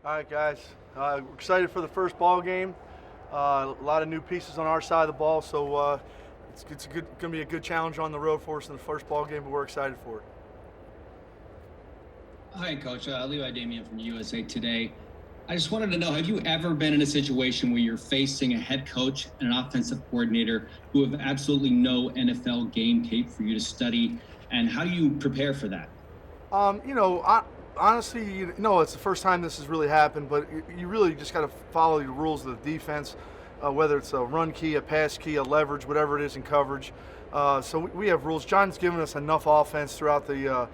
All right, guys. We're excited for the first ball game. A lot of new pieces on our side of the ball, so it's going to be a good challenge on the road for us in the first ball game, but we're excited for it. Hi, Coach. Levi Damian from USA Today. I just wanted to know, have you ever been in a situation where you're facing a head coach and an offensive coordinator who have absolutely no NFL game tape for you to study, and how do you prepare for that? Honestly, it's the first time this has really happened, but you really just got to follow the rules of the defense, whether it's a run key, a pass key, a leverage, whatever it is in coverage. So we have rules. John's given us enough offense throughout the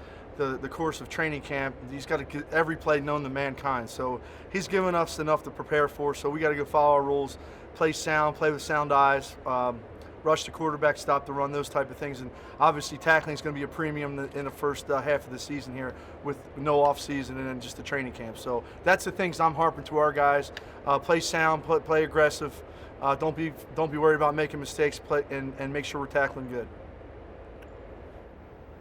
course of training camp. He's got to get every play known to mankind. So he's given us enough to prepare for. So we got to go follow our rules, play sound, play with sound eyes. Rush the quarterback, stop the run, those type of things. And obviously tackling is going to be a premium in the first half of the season here with no off season and then just the training camp. So that's the things I'm harping to our guys. Play sound, play aggressive. Don't be worried about making mistakes. Play and make sure we're tackling good.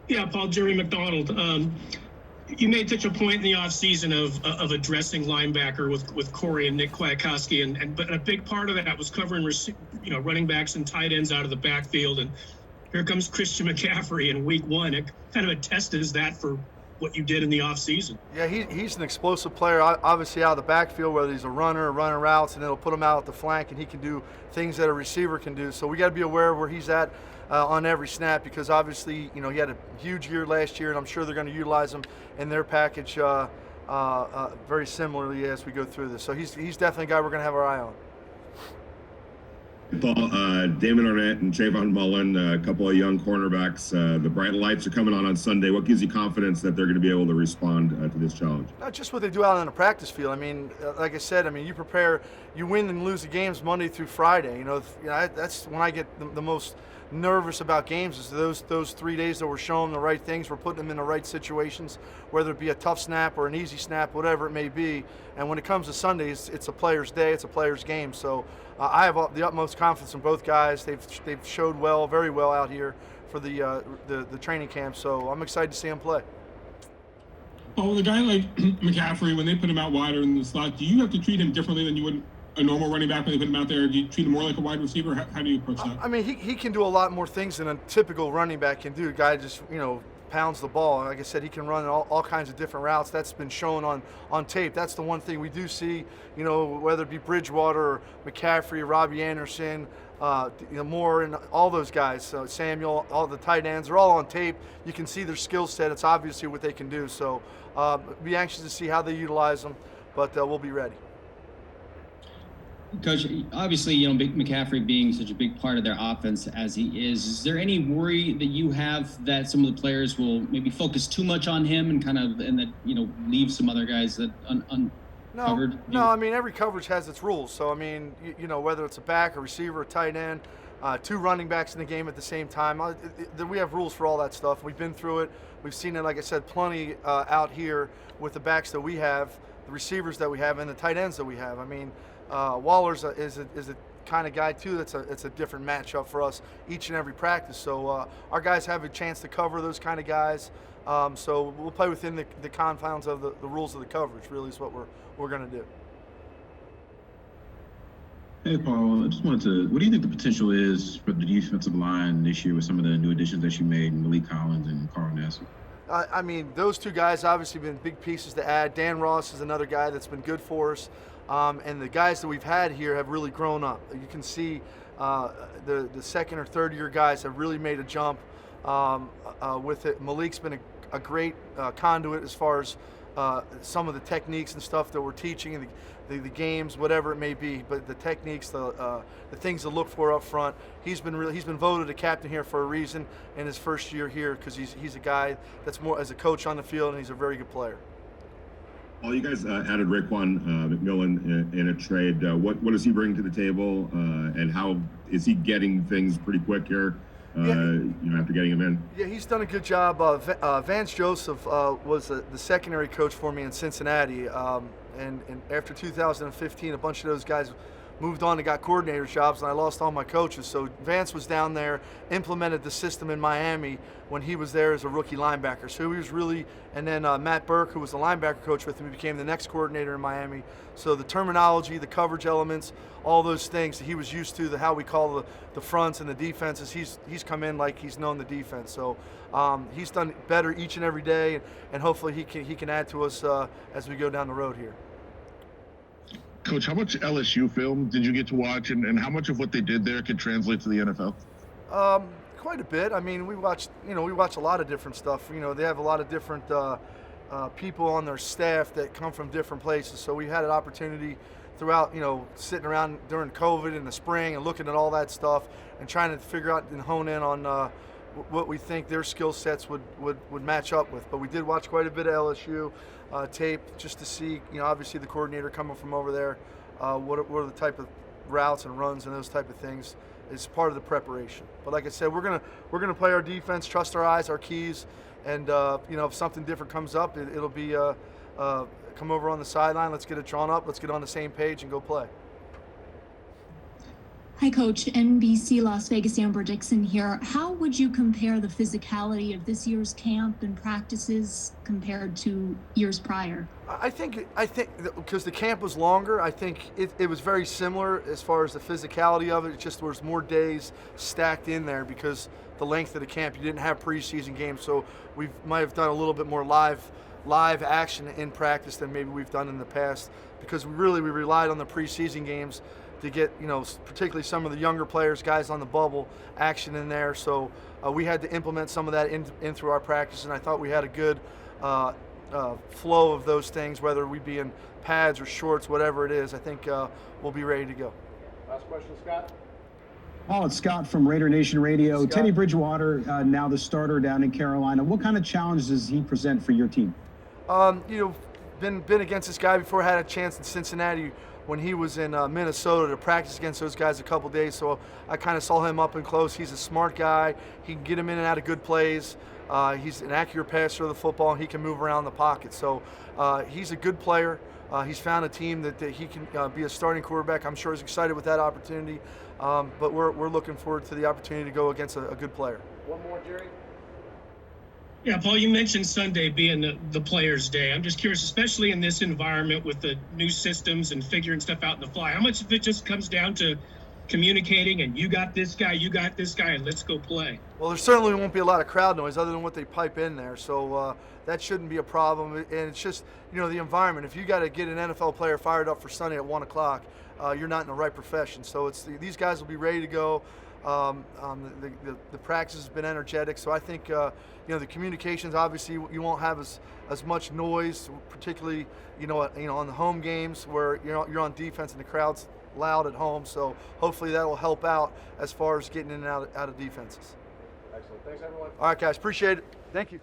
Yeah, Paul, Jerry McDonald. You made such a point in the offseason of addressing linebacker with Corey and Nick Kwiatkowski, but a big part of that was covering running backs and tight ends out of the backfield. And here comes Christian McCaffrey in week one. It kind of attests that for what you did in the offseason. Yeah, he's an explosive player, obviously out of the backfield, whether he's a runner or running routes, and it'll put him out at the flank, and he can do things that a receiver can do. So we got to be aware of where he's at on every snap, because obviously, he had a huge year last year, and I'm sure they're going to utilize him in their package very similarly as we go through this. So he's definitely a guy we're going to have our eye on. Paul, Damon Arnett and Trayvon Mullen, a couple of young cornerbacks. The bright lights are coming on Sunday. What gives you confidence that they're going to be able to respond to this challenge? Not just what they do out on the practice field. I mean, like I said, you prepare, you win and lose the games Monday through Friday. That's when I get the most nervous about games, is those 3 days that we're showing them the right things, we're putting them in the right situations, whether it be a tough snap or an easy snap, whatever it may be. And when it comes to Sundays, it's a player's day, it's a player's game. So I have the utmost confidence in both guys. They've showed very well out here for the training camp. So I'm excited to see them play. Oh, with a guy like McCaffrey, when they put him out wider in the slot, do you have to treat him differently than you would a normal running back when they put him out there? Do you treat him more like a wide receiver? How do you approach that? He can do a lot more things than a typical running back can do. A guy just, pounds the ball. Like I said, he can run all kinds of different routes. That's been shown on tape. That's the one thing we do see, whether it be Bridgewater or McCaffrey, Robbie Anderson, Moore, and all those guys, Samuel, all the tight ends, they're all on tape. You can see their skill set. It's obviously what they can do. So be anxious to see how they utilize them, but we'll be ready. Coach, obviously, McCaffrey being such a big part of their offense as he is there any worry that you have that some of the players will maybe focus too much on him and leave some other guys that uncovered? No, every coverage has its rules. So, whether it's a back, a receiver, a tight end, two running backs in the game at the same time, we have rules for all that stuff. We've been through it. We've seen it, like I said, plenty out here with the backs that we have, the receivers that we have, and the tight ends that we have. Waller's is a kind of guy too. It's a different matchup for us each and every practice. So our guys have a chance to cover those kind of guys. So we'll play within the confines of the rules of the coverage. Really, is what we're going to do. Hey, Paul. I just wanted to. What do you think the potential is for the defensive line this year with some of the new additions that you made, Malik Collins and Carl Nassib? Those two guys obviously been big pieces to add. Dan Ross is another guy that's been good for us. And the guys that we've had here have really grown up. You can see the second or third year guys have really made a jump with it. Malik's been a great conduit as far as some of the techniques and stuff that we're teaching, and the games, whatever it may be. But the techniques, the things to look for up front. He's been voted a captain here for a reason in his first year here, because he's a guy that's more as a coach on the field, and he's a very good player. Well, you guys added Raekwon McMillan in a trade. What does he bring to the table, and how is he getting things pretty quick here? After getting him in. Yeah, he's done a good job. Vance Joseph was the secondary coach for me in Cincinnati, and after 2015, a bunch of those guys moved on and got coordinator jobs, and I lost all my coaches. So Vance was down there, implemented the system in Miami when he was there as a rookie linebacker. So he was really, and then Matt Burke, who was the linebacker coach with him, became the next coordinator in Miami. So the terminology, the coverage elements, all those things that he was used to, how we call the fronts and the defenses, he's come in like he's known the defense. So he's done better each and every day, and hopefully he can add to us as we go down the road here. Coach, how much LSU film did you get to watch, and how much of what they did there could translate to the NFL? Quite a bit. I mean, we watch a lot of different stuff. They have a lot of different people on their staff that come from different places. So we had an opportunity throughout, sitting around during COVID in the spring and looking at all that stuff and trying to figure out and hone in on what we think their skill sets would match up with. But we did watch quite a bit of LSU tape just to see, obviously the coordinator coming from over there, what are the type of routes and runs and those type of things is part of the preparation. But like I said, we're gonna play our defense, trust our eyes, our keys, and if something different comes up, it'll be come over on the sideline. Let's get it drawn up. Let's get on the same page and go play. Hi, Coach. NBC Las Vegas, Amber Dixon here. How would you compare the physicality of this year's camp and practices compared to years prior? I think because the camp was longer, I think it was very similar as far as the physicality of it. It just there was more days stacked in there because the length of the camp. You didn't have preseason games, so we might have done a little bit more live action in practice than maybe we've done in the past because we relied on the preseason games to get, particularly some of the younger players, guys on the bubble, action in there. So we had to implement some of that in through our practice, and I thought we had a good flow of those things, whether we be in pads or shorts, whatever it is. I think we'll be ready to go. Last question, Scott. Paul, it's Scott from Raider Nation Radio. Scott. Teddy Bridgewater, now the starter down in Carolina. What kind of challenge does he present for your team? Been against this guy before. Had a chance in Cincinnati when he was in Minnesota to practice against those guys a couple days, so I kind of saw him up and close. He's a smart guy. He can get him in and out of good plays. He's an accurate passer of the football, and he can move around the pocket. So he's a good player. He's found a team that he can be a starting quarterback. I'm sure he's excited with that opportunity, but we're looking forward to the opportunity to go against a good player. One more, Jerry. Yeah, Paul, you mentioned Sunday being the players' day. I'm just curious, especially in this environment with the new systems and figuring stuff out in the fly, how much of it just comes down to communicating and you got this guy, and let's go play? Well, there certainly won't be a lot of crowd noise other than what they pipe in there, so that shouldn't be a problem. And it's just, the environment. If you got to get an NFL player fired up for Sunday at 1 o'clock, you're not in the right profession. So these guys will be ready to go. The practice has been energetic, so I think the communications, obviously you won't have as much noise, particularly on the home games where you're on defense and the crowd's loud at home. So hopefully that will help out as far as getting in and out of defenses. Excellent. Thanks, everyone. All right, guys, appreciate it. Thank you.